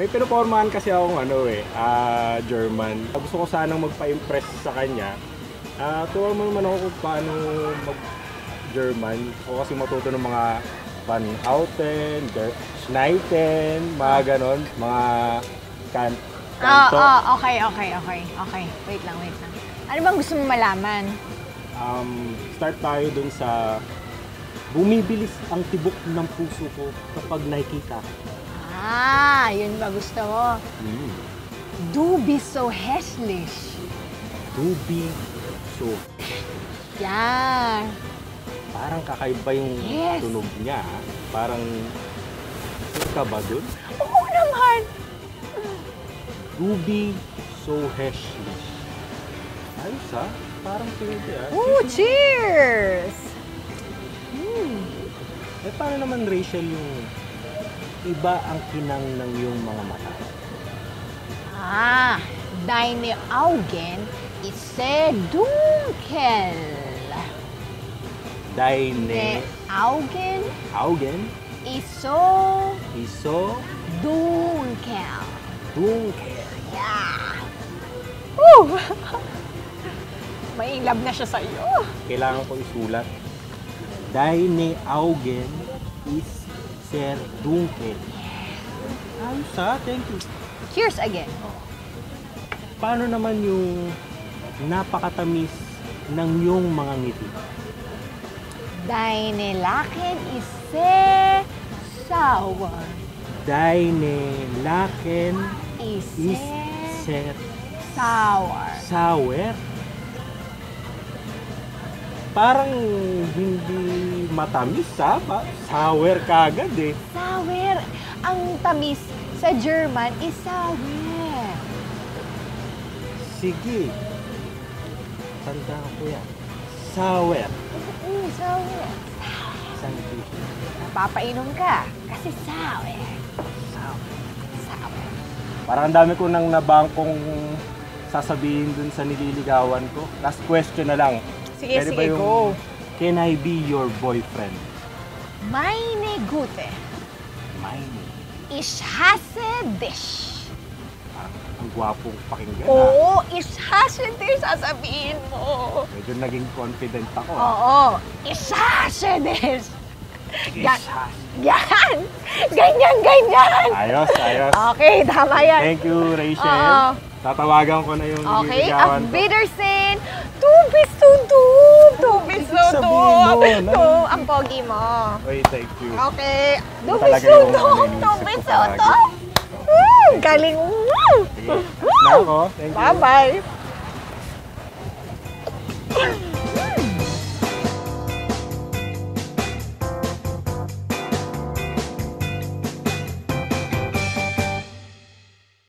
May pinupormahan kasi akong German. Gusto ko sanang magpa-impress sa kanya. Turuan mo naman ako kung paano mag-German. Ako kasi matuto ng mga Van Houten, Der Schneiden, mga ganon, mga kanto. Okay. Wait lang. Ano bang gusto mong malaman? Start tayo dun sa bumibilis ang tibok ng puso ko kapag nakikita. Yun ba gusto mo? Du bist so hässlich. Du bist so. Yan. Parang kakaiba yung tunog niya. Parang, ka ba dun? Oo naman. Du bist so hässlich. Ayos parang pinili Cheers! Paano naman, Rachel, yung iba ang kinang ng iyong mga mata? Deine Augen ist sehr dunkel. Deine Augen ist so dunkel. Yeah. May love na siya sa iyo. Kailangan ko isulat. Deine Augen ist sehr dunkel. Ayos thank you. Cheers again. Paano naman yung napakatamis ng iyong mga ngiti? Deine Lachen ist sehr sauer. Deine Lachen ist sehr sauer. Parang hindi matamis sour kagad eh. Sour. Ang tamis sa German is sour. Sige. Tandaan ko yan. Sour. Sour. Napapainom ka kasi sour. Parang ang dami ko nang nabangkong sasabihin dun sa nililigawan ko. Last question na lang. Sige, go. Can I be your boyfriend? Meine Gute. Ich hasse dich. Ang gwapong pakinggan Oo, ich hasse dich, sasabihin mo. Medyo naging confident ako. Oo, ich hasse dich. Yan. Ganyan. Ayos. Okay, tama yan. Thank you, Rachel. Tatawagan ko na yung nililigawan ko. Auf Wiedersehen. Du bist so dumm. Ang pogi mo. Oy, thank you. Okay. Du bist so dumm. Galing mo. Sige. Na ako. Thank you. Bye-bye.